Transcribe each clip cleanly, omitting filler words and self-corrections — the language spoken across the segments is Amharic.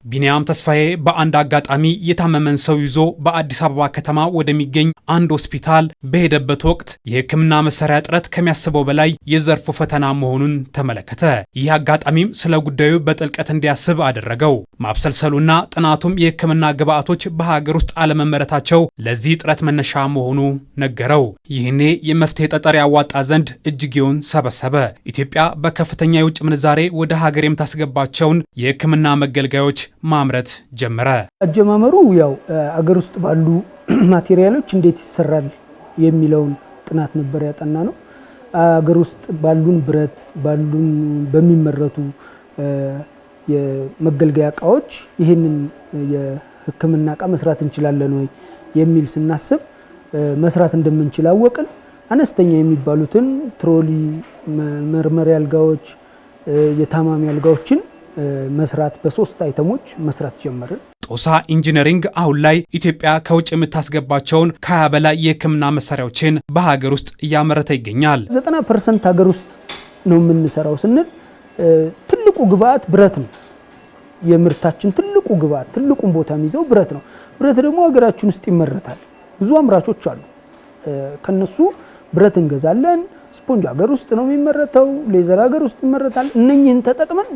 ቢኒያም ተስፋዬ በአንድ አጋጣሚ የታመመን ሰው ይዞ በአዲስ አበባ ከተማ ወደሚገኝ አንድ ሆስፒታል በሄደበት ወቅት የሕክምና መሳሪያ እጥረት ከሚያስበው በላይ የዘርፉ ፈተና መሆኑን ተመለከተ። ይህ አጋጣሚም ስለ ጉዳዩ በጥልቀት እንዲያስብ አደረገው። ማብሰልሰሉና ጥናቱም የሕክምና ግብዓቶች በሀገር ውስጥ አለመመረታቸው ለዚህ እጥረት መነሻ መሆኑ ነገረው። ይህኔ የመፍትሄ ጠጠር ያዋጣ ዘንድ እጅጌውን ሰበሰበ። ኢትዮጵያ በከፍተኛ የውጭ ምንዛሬ ወደ ሀገር የምታስገባቸውን የሕክምና መገልገያዎች ማምረት ጀመረ። አጀማመሩ ያው አገር ውስጥ ባሉ ማቴሪያሎች እንዴት ይሰራል የሚለውን ጥናት ነበር ያጠና ነው። አገር ውስጥ ባሉን ብረት ባሉን በሚመረቱ የመገልገያ እቃዎች ይህንን የሕክምና እቃ መስራት እንችላለን ወይ የሚል ስናስብ መስራት እንደምንችል አወቅን። አነስተኛ የሚባሉትን ትሮሊ መርመሪያ አልጋዎች፣ የታማሚ አልጋዎችን መስራት በሶስት አይተሞች መስራት ጀመርን። ጦሳ ኢንጂነሪንግ አሁን ላይ ኢትዮጵያ ከውጭ የምታስገባቸውን ከ20 በላይ የሕክምና መሳሪያዎችን በሀገር ውስጥ እያመረተ ይገኛል። 90% ሀገር ውስጥ ነው የምንሰራው ስንል ትልቁ ግብአት ብረት ነው። የምርታችን ትልቁ ግብአት ትልቁን ቦታ የሚይዘው ብረት ነው። ብረት ደግሞ ሀገራችን ውስጥ ይመረታል። ብዙ አምራቾች አሉ። ከነሱ ብረት እንገዛለን። ስፖንጅ ሀገር ውስጥ ነው የሚመረተው። ሌዘር ሀገር ውስጥ ይመረታል። እነኚህን ተጠቅመን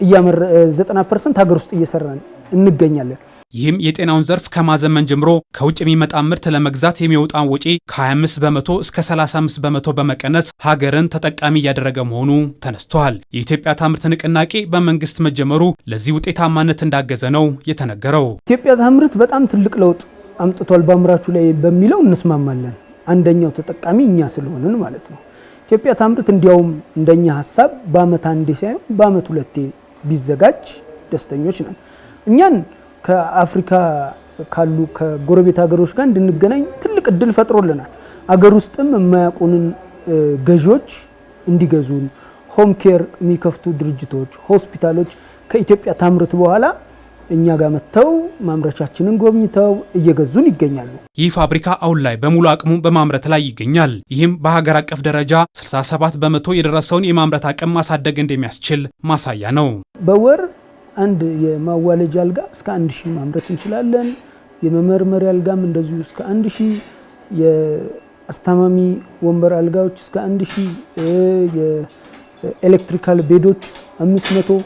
90% ሀገር ውስጥ እየሰራን እንገኛለን። ይህም የጤናውን ዘርፍ ከማዘመን ጀምሮ ከውጭ የሚመጣ ምርት ለመግዛት የሚወጣውን ወጪ ከ25 በመቶ እስከ 35 በመቶ በመቀነስ ሀገርን ተጠቃሚ እያደረገ መሆኑ ተነስቷል። የኢትዮጵያ ታምርት ንቅናቄ በመንግስት መጀመሩ ለዚህ ውጤታማነት እንዳገዘ ነው የተነገረው። ኢትዮጵያ ታምርት በጣም ትልቅ ለውጥ አምጥቷል በአምራቹ ላይ በሚለው እንስማማለን። አንደኛው ተጠቃሚ እኛ ስለሆንን ማለት ነው። ኢትዮጵያ ታምርት እንዲያውም እንደኛ ሐሳብ በአመት አንዴ ሳይሆን በአመት ሁለቴ ቢዘጋጅ ደስተኞች ነን። እኛን ከአፍሪካ ካሉ ከጎረቤት ሀገሮች ጋር እንድንገናኝ ትልቅ እድል ፈጥሮልናል። አገር ውስጥም የማያውቁንን ገዢዎች እንዲገዙን፣ ሆም ኬር የሚከፍቱ ድርጅቶች፣ ሆስፒታሎች ከኢትዮጵያ ታምርት በኋላ እኛ ጋር መጥተው ማምረቻችንን ጎብኝተው እየገዙን ይገኛሉ። ይህ ፋብሪካ አሁን ላይ በሙሉ አቅሙ በማምረት ላይ ይገኛል። ይህም በሀገር አቀፍ ደረጃ 67 በመቶ የደረሰውን የማምረት አቅም ማሳደግ እንደሚያስችል ማሳያ ነው። በወር አንድ የማዋለጃ አልጋ እስከ 1000 ማምረት እንችላለን። የመመርመሪያ አልጋም እንደዚሁ እስከ 1000፣ የአስታማሚ ወንበር አልጋዎች እስከ 1000፣ የኤሌክትሪካል ቤዶች 500፣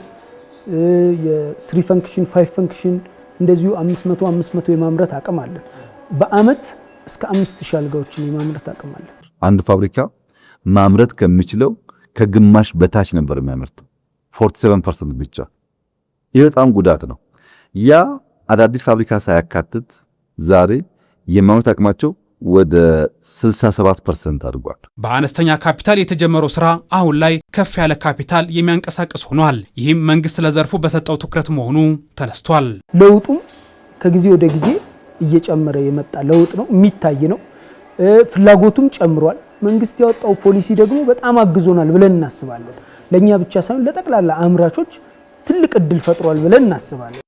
የ3 ፈንክሽን 5 ፈንክሽን እንደዚሁ 500 የማምረት አቅም አለ። በአመት እስከ 5000 አልጋዎችን የማምረት አቅም አለ። አንድ ፋብሪካ ማምረት ከሚችለው ከግማሽ በታች ነበር የሚያመርተው 47% ብቻ። ይህ በጣም ጉዳት ነው። ያ አዳዲስ ፋብሪካ ሳያካትት ዛሬ የማምረት አቅማቸው ወደ 67% አድጓል። በአነስተኛ ካፒታል የተጀመረው ስራ አሁን ላይ ከፍ ያለ ካፒታል የሚያንቀሳቅስ ሆኗል። ይህም መንግስት ለዘርፉ በሰጠው ትኩረት መሆኑ ተነስቷል። ለውጡም ከጊዜ ወደ ጊዜ እየጨመረ የመጣ ለውጥ ነው፣ የሚታይ ነው። ፍላጎቱም ጨምሯል። መንግስት ያወጣው ፖሊሲ ደግሞ በጣም አግዞናል ብለን እናስባለን። ለኛ ብቻ ሳይሆን ለጠቅላላ አምራቾች ትልቅ እድል ፈጥሯል ብለን እናስባለን።